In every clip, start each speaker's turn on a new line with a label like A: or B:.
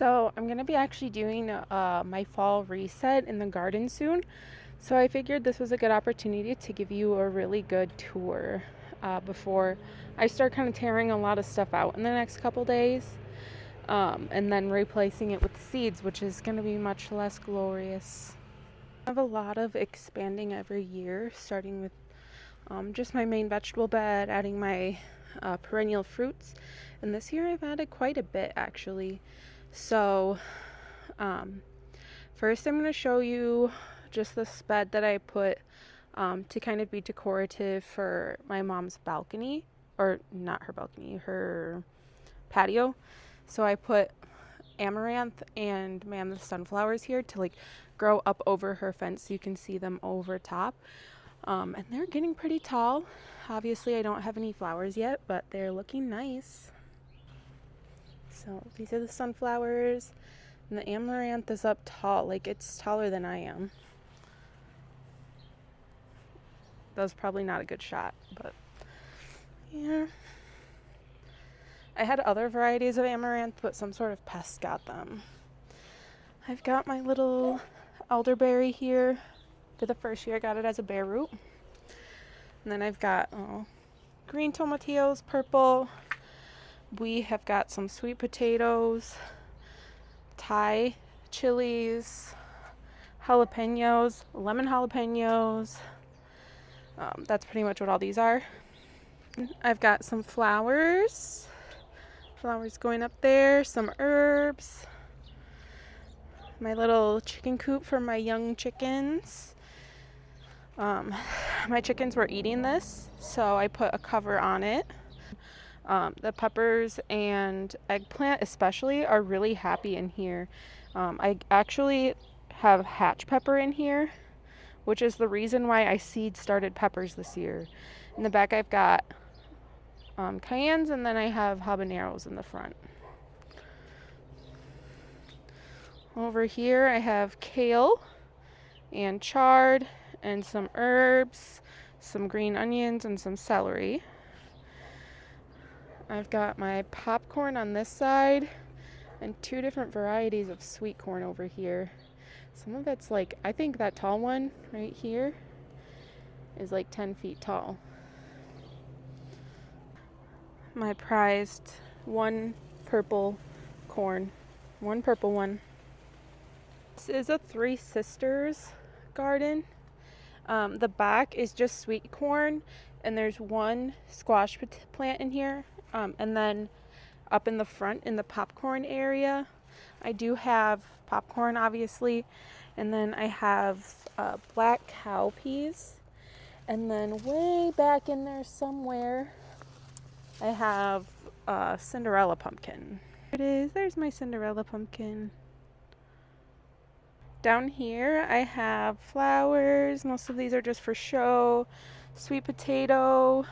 A: So I'm gonna be actually doing my fall reset in the garden soon. So I figured this was a good opportunity to give you a really good tour before I start kind of tearing a lot of stuff out in the next couple days, and then replacing it with seeds, which is gonna be much less glorious. I have a lot of expanding every year, starting with just my main vegetable bed, adding my perennial fruits, and this year I've added quite a bit actually. So um, first I'm going to show you just this bed that I put to kind of be decorative for my mom's balcony, or not her balcony, her patio. So I put amaranth and mammoth sunflowers here to like grow up over her fence so you can see them over top. And they're getting pretty tall. Obviously I don't have any flowers yet, but they're looking nice. So these are the sunflowers, and the amaranth is up tall, like it's taller than I am. That was probably not a good shot, but yeah. I had other varieties of amaranth, but some sort of pest got them. I've got my little elderberry here. For the first year I got it as a bare root. And then I've got green tomatillos, purple. We have got some sweet potatoes, Thai chilies, jalapenos, lemon jalapenos. That's pretty much what all these are. I've got some flowers going up there, some herbs, my little chicken coop for my young chickens. My chickens were eating this, so I put a cover on it. The peppers and eggplant especially are really happy in here. I actually have hatch pepper in here, which is the reason why I seed started peppers this year. In the back I've got cayennes, and then I have habaneros in the front. Over here I have kale and chard and some herbs, some green onions, and some celery. I've got my popcorn on this side and two different varieties of sweet corn over here. Some of it's like, I think that tall one right here is like 10 feet tall. My prized one purple corn, one purple one. This is a Three Sisters garden. The back is just sweet corn, and there's one squash plant in here. And then up in the front in the popcorn area, I do have popcorn obviously, and then I have black cow peas, and then way back in there somewhere I have a Cinderella pumpkin. There it is, there's my Cinderella pumpkin. Down here I have flowers. Most of these are just for show. Sweet potato,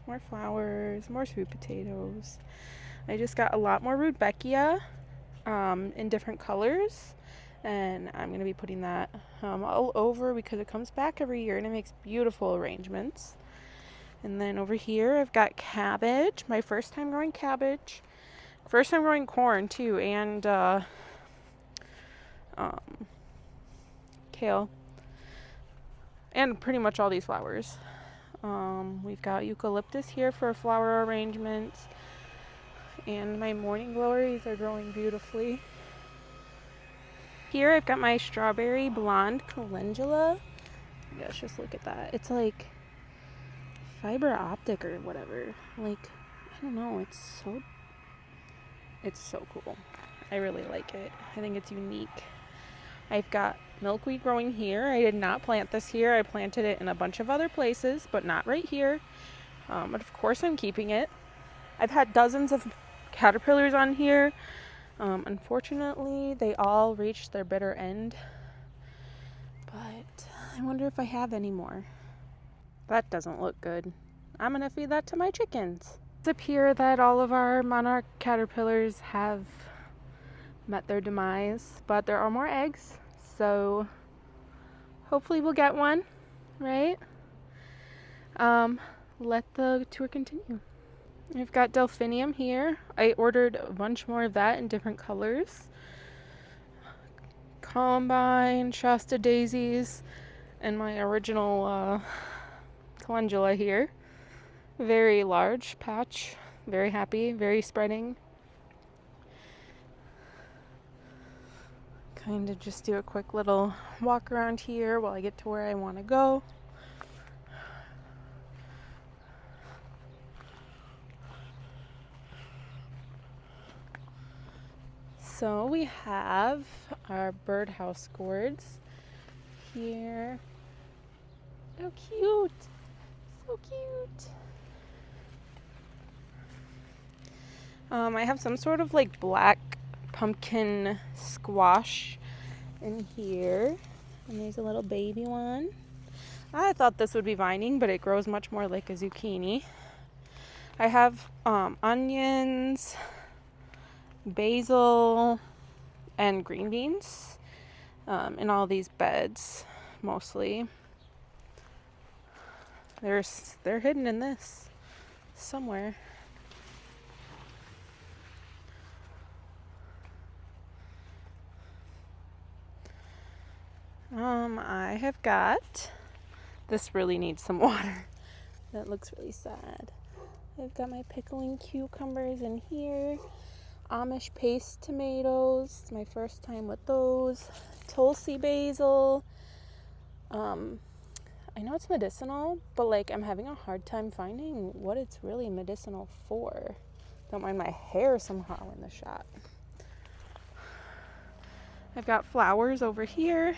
A: more flowers, more sweet potatoes. I just got a lot more Rudbeckia in different colors, and I'm going to be putting that all over because it comes back every year and it makes beautiful arrangements. And then over here I've got cabbage, my first time growing cabbage, first time growing corn too, and kale, and pretty much all these flowers. We've got eucalyptus here for flower arrangements, and my morning glories are growing beautifully. Here I've got my strawberry blonde calendula. Gosh, just look at that. It's like fiber optic or whatever. Like, I don't know, it's so cool. I really like it. I think it's unique. I've got milkweed growing here. I did not plant this here. I planted it in a bunch of other places, but not right here. But of course I'm keeping it. I've had dozens of caterpillars on here. Unfortunately, they all reached their bitter end. But I wonder if I have any more. That doesn't look good. I'm gonna feed that to my chickens. It's up here that all of our monarch caterpillars have met their demise, but there are more eggs, so hopefully we'll get one, right? Let the tour continue. We've got delphinium here. I ordered a bunch more of that in different colors. Columbine, Shasta daisies, and my original calendula here. Very large patch. Very happy, very spreading. Kind of just do a quick little walk around here while I get to where I want to go. So we have our birdhouse gourds here. So cute. So cute. I have some sort of like black pumpkin squash in here. And there's a little baby one. I thought this would be vining, but it grows much more like a zucchini. I have onions, basil, and green beans in all these beds, mostly. They're hidden in this somewhere. I have got, this really needs some water. That looks really sad. I've got my pickling cucumbers in here. Amish paste tomatoes. It's my first time with those. Tulsi basil. I know it's medicinal, but like I'm having a hard time finding what it's really medicinal for. Don't mind my hair somehow in the shot. I've got flowers over here.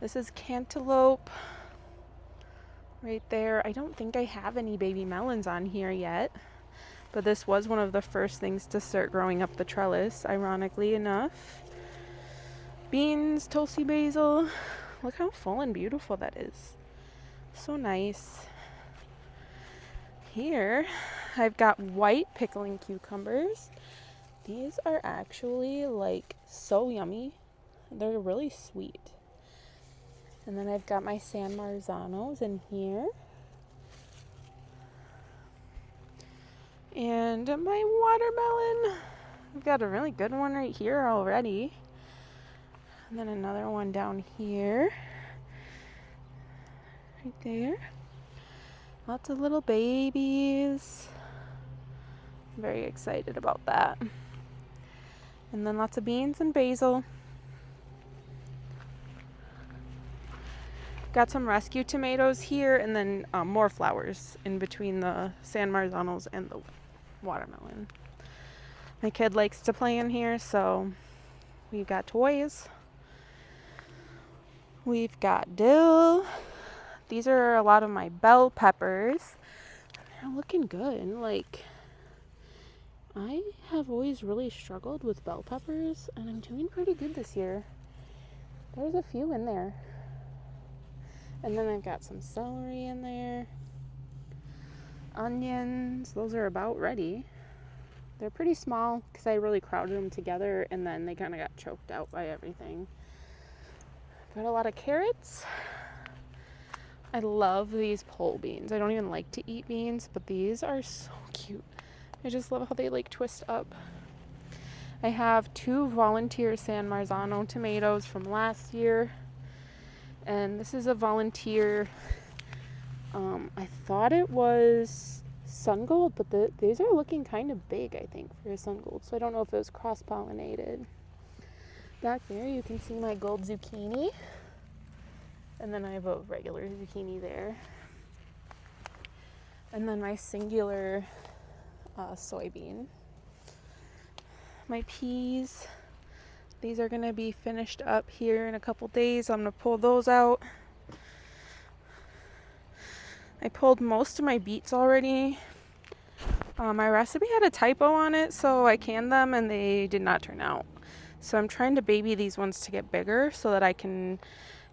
A: This is cantaloupe right there. I don't think I have any baby melons on here yet, but this was one of the first things to start growing up the trellis, ironically enough. Beans, Tulsi basil. Look how full and beautiful that is. So nice. Here, I've got white pickling cucumbers. These are actually like so yummy. They're really sweet. And then I've got my San Marzanos in here. And my watermelon. I've got a really good one right here already. And then another one down here. Right there. Lots of little babies. I'm very excited about that. And then lots of beans and basil. Got some rescue tomatoes here, and then more flowers in between the San Marzanos and the watermelon. My kid likes to play in here, so we've got toys. We've got dill. These are a lot of my bell peppers. They're looking good. Like, I have always really struggled with bell peppers, and I'm doing pretty good this year. There's a few in there. And then I've got some celery in there. Onions, those are about ready. They're pretty small because I really crowded them together and then they kind of got choked out by everything. Got a lot of carrots. I love these pole beans. I don't even like to eat beans, but these are so cute. I just love how they like twist up. I have 2 volunteer San Marzano tomatoes from last year. And this is a volunteer, I thought it was sun gold, but these are looking kind of big, I think, for a sun gold. So I don't know if it was cross-pollinated. Back there you can see my gold zucchini. And then I have a regular zucchini there. And then my singular soybean. My peas. These are going to be finished up here in a couple days. I'm going to pull those out. I pulled most of my beets already. My recipe had a typo on it, so I canned them and they did not turn out. So I'm trying to baby these ones to get bigger so that I can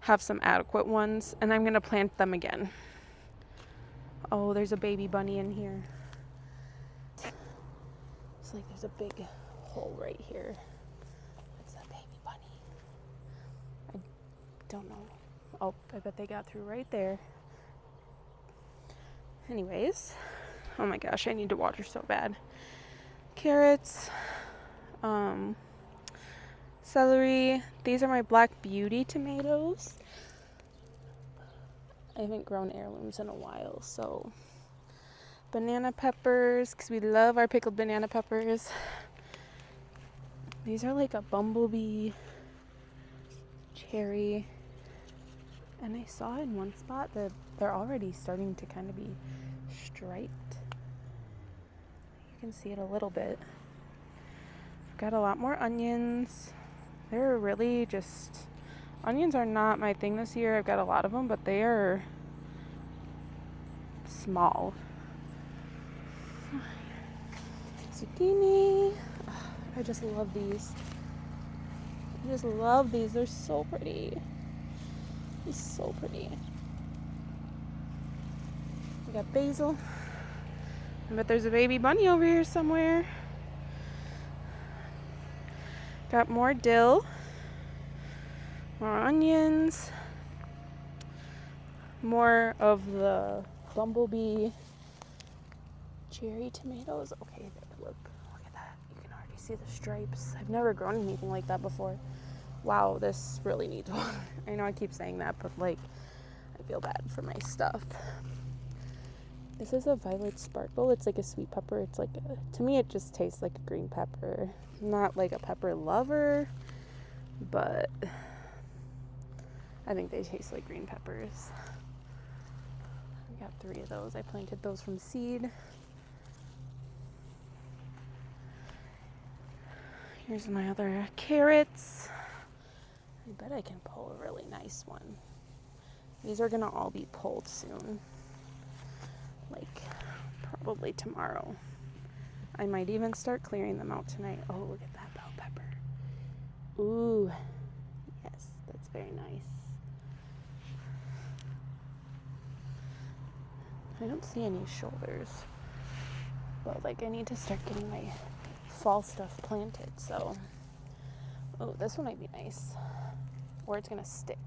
A: have some adequate ones. And I'm going to plant them again. Oh, there's a baby bunny in here. It's like there's a big hole right here. Don't know. Oh, I bet they got through right there. Anyways, Oh my gosh, I need to water so bad. Carrots, celery. These are my Black Beauty tomatoes. I haven't grown heirlooms in a while, so banana peppers, because we love our pickled banana peppers. These are like a bumblebee cherry, and I saw in one spot that they're already starting to kind of be striped. You can see it a little bit. I've got a lot more onions. They're really just, onions are not my thing this year. I've got a lot of them, but they are small. Zucchini. I just love these. I just love these. They're so pretty. They're so pretty. We got basil. I bet there's a baby bunny over here somewhere. Got more dill. More onions. More of the bumblebee cherry tomatoes. Okay, look at that. You can already see the stripes. I've never grown anything like that before. Wow, this really needs water. I know I keep saying that, but like, I feel bad for my stuff. This is a violet sparkle. It's like a sweet pepper. It's like, to me, it just tastes like a green pepper. I'm not like a pepper lover, but I think they taste like green peppers. I got 3 of those. I planted those from seed. Here's my other carrots. I bet I can pull a really nice one. These are gonna all be pulled soon. Like, probably tomorrow. I might even start clearing them out tonight. Oh, look at that bell pepper. Ooh, yes, that's very nice. I don't see any shoulders. But like, I need to start getting my fall stuff planted, so. Oh, this one might be nice. Or it's gonna stick.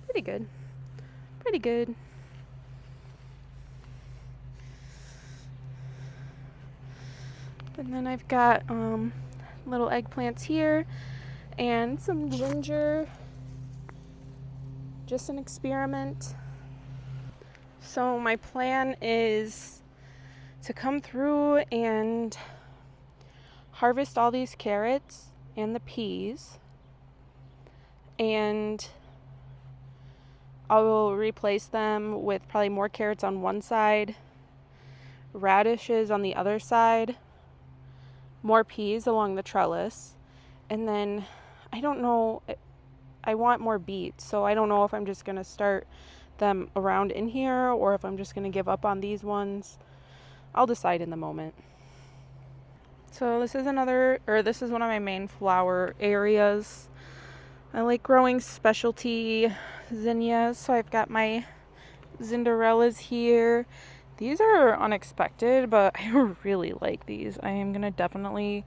A: Pretty good. Pretty good. And then I've got little eggplants here and some ginger. Just an experiment. So my plan is to come through and harvest all these carrots and the peas, and I will replace them with probably more carrots on one side, radishes on the other side, more peas along the trellis, and then I don't know, I want more beets, so I don't know if I'm just going to start them around in here or if I'm just going to give up on these ones. I'll decide in the moment. So this is one of my main flower areas. I like growing specialty zinnias, so I've got my Zinderellas here. These are unexpected, but I really like these. I am going to definitely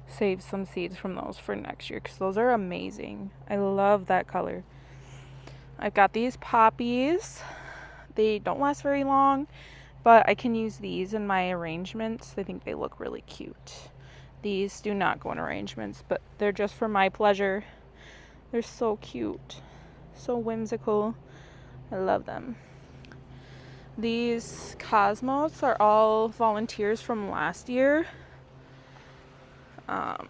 A: save some seeds from those for next year because those are amazing. I love that color. I've got these poppies. They don't last very long, but I can use these in my arrangements. I think they look really cute. These do not go in arrangements, but they're just for my pleasure. They're so cute, so whimsical. I love them. These cosmos are all volunteers from last year. I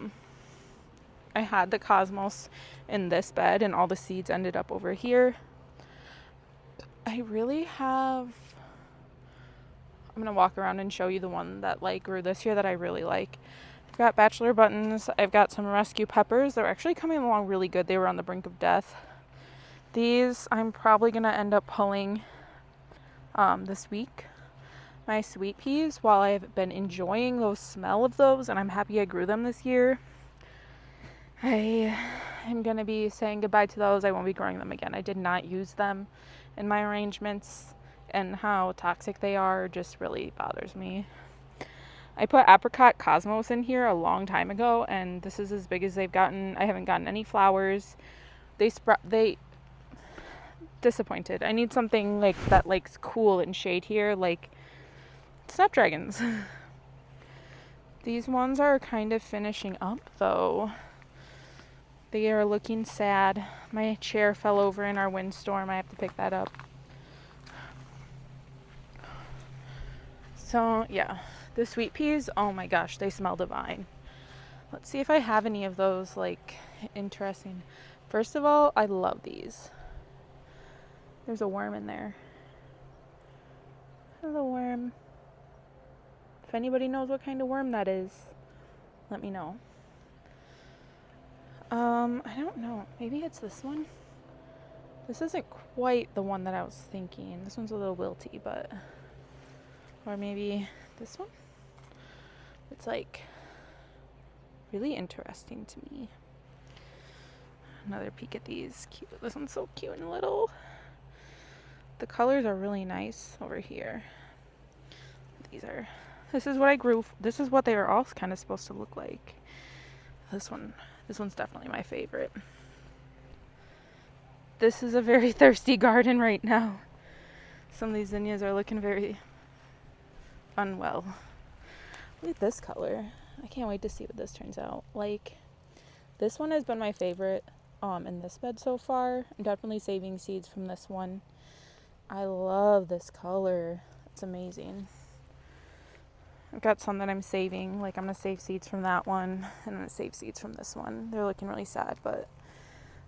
A: had the cosmos in this bed and all the seeds ended up over here. I'm gonna walk around and show you the one that like grew this year that I really like. I've got bachelor buttons. I've got some rescue peppers. They're actually coming along really good. They were on the brink of death. These I'm probably gonna end up pulling this week. My sweet peas, while I've been enjoying the smell of those and I'm happy I grew them this year, I am going to be saying goodbye to those. I won't be growing them again. I did not use them in my arrangements, and how toxic they are just really bothers me. I put apricot cosmos in here a long time ago, and this is as big as they've gotten. I haven't gotten any flowers. They disappointed. I need something like that likes cool and shade here, like snapdragons. These ones are kind of finishing up though. They are looking sad. My chair fell over in our windstorm. I have to pick that up. So yeah, the sweet peas, oh my gosh, they smell divine. Let's see if I have any of those like interesting. First of all, I love these. There's a worm in there. Hello, worm. If anybody knows what kind of worm that is, let me know. I don't know. Maybe it's this one. This isn't quite the one that I was thinking. This one's a little wilty, but... Or maybe this one? It's like really interesting to me. Another peek at these. Cute. This one's so cute and little. The colors are really nice over here. This is what I grew. This is what they are all kind of supposed to look like. This one's definitely my favorite. This is a very thirsty garden right now. Some of these zinnias are looking very unwell. Look at this color. I can't wait to see what this turns out. Like, this one has been my favorite in this bed so far. I'm definitely saving seeds from this one. I love this color. It's amazing. I've got some that I'm saving. Like, I'm going to save seeds from that one. And I'm going to save seeds from this one. They're looking really sad, but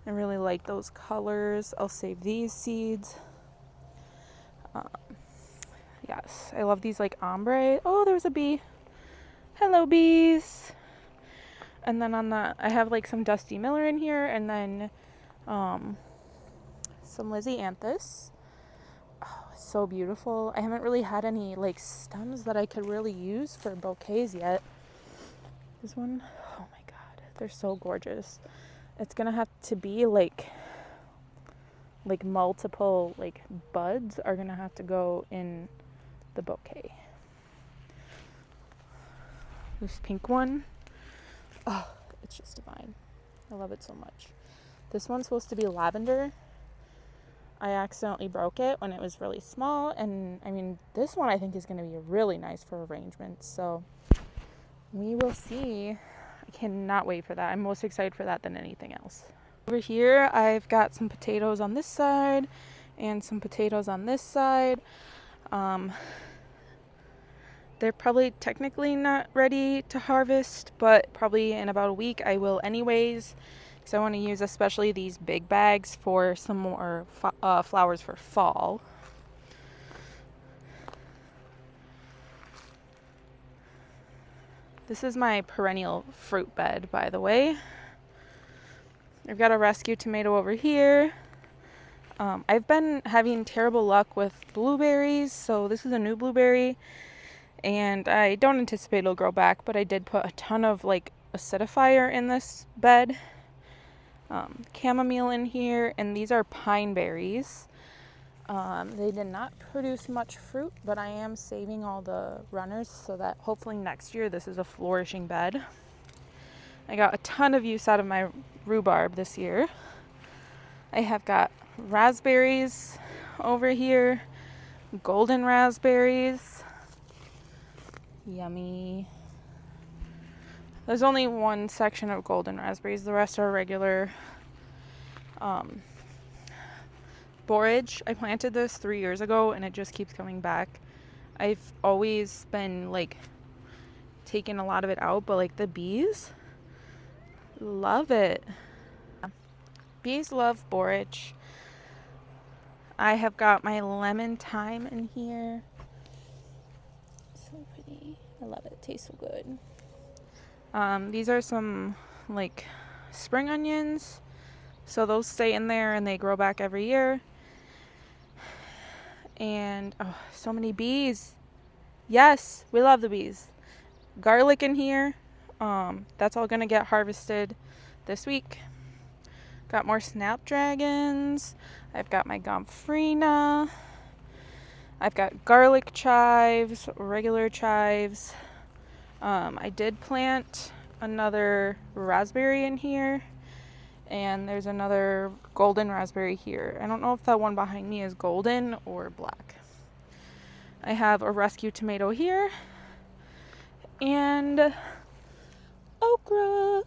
A: I really like those colors. I'll save these seeds. Yes, I love these like ombre. Oh, there's a bee. Hello, bees. And then on the, I have like some Dusty Miller in here, and then some Lizzie Anthus. Oh, so beautiful. I haven't really had any like stems that I could really use for bouquets yet. This one, oh my god, they're so gorgeous. It's gonna have to be like multiple like buds are gonna have to go in the bouquet. This pink one, oh, it's just divine. I love it so much. This one's supposed to be lavender. I accidentally broke it when it was really small, and I mean, this one I think is going to be really nice for arrangements, so we will see. I cannot wait for that. I'm most excited for that than anything else. Over here, I've got some potatoes on this side and some potatoes on this side. They're probably technically not ready to harvest, but probably in about a week I will anyways. So I want to use especially these big bags for some more flowers for fall. This is my perennial fruit bed, by the way. I've got a rescue tomato over here. I've been having terrible luck with blueberries, so this is a new blueberry, and I don't anticipate it'll grow back, but I did put a ton of like acidifier in this bed. Chamomile in here, and these are pine berries. They did not produce much fruit, but I am saving all the runners so that hopefully next year this is a flourishing bed. I got a ton of use out of my rhubarb this year. I have got raspberries over here, golden raspberries. Yummy. There's only one section of golden raspberries. The rest are regular borage. I planted this 3 years ago and it just keeps coming back. I've always been like taking a lot of it out, but like the bees love it. Bees love borage. I have got my lemon thyme in here. So pretty. I love it. It tastes so good. These are some like spring onions, so those stay in there and they grow back every year. And oh, so many bees. Yes, we love the bees. Garlic in here. That's all gonna get harvested this week. Got more snapdragons. I've got my gomphrena. I've got garlic chives, regular chives. I did plant another raspberry in here, And there's another golden raspberry here. I don't know if that one behind me is golden or black. I have a rescue tomato here. And okra.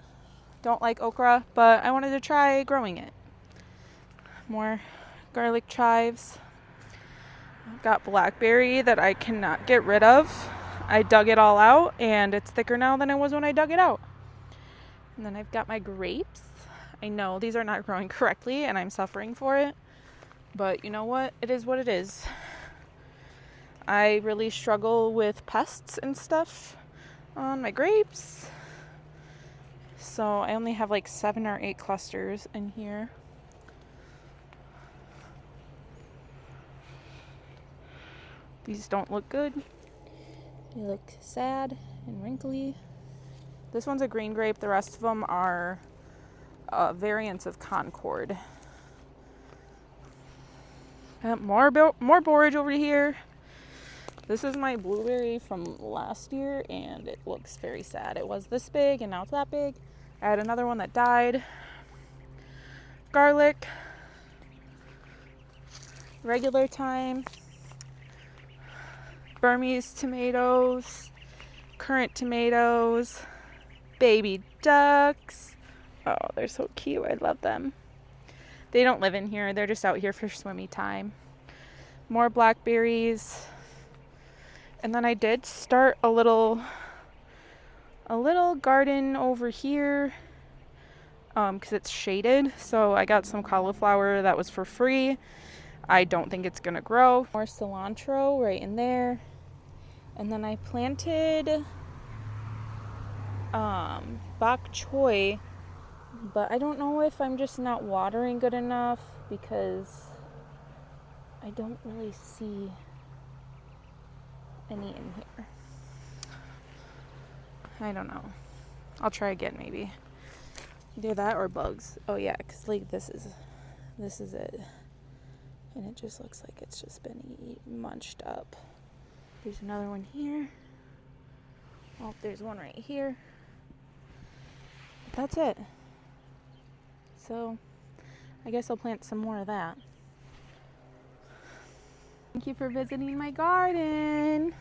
A: Don't like okra, but I wanted to try growing it. More garlic chives. I've got blackberry that I cannot get rid of. I dug it all out, and it's thicker now than it was when I dug it out. And then I've got my grapes. I know these are not growing correctly, and I'm suffering for it. But you know what? It is what it is. I really struggle with pests and stuff on my grapes. So I only have like 7 or 8 clusters in here. These don't look good. They look sad and wrinkly. This one's a green grape. The rest of them are variants of Concord. More borage over here. This is my blueberry from last year, and it looks very sad. It was this big, and now it's that big. I had another one that died. Garlic. Regular thyme. Burmese tomatoes. Currant tomatoes. Baby ducks. Oh, they're so cute. I love them. They don't live in here. They're just out here for swimmy time. More blackberries. And then I did start a little garden over here because it's shaded. So I got some cauliflower that was for free. I don't think it's gonna grow. More cilantro right in there. And then I planted bok choy, but I don't know if I'm just not watering good enough because I don't really see any in here. I don't know. I'll try again maybe. Either that or bugs. Oh yeah, because like this is it. And it just looks like it's just been munched up. There's another one here. Oh, there's one right here. That's it. So I guess I'll plant some more of that. Thank you for visiting my garden.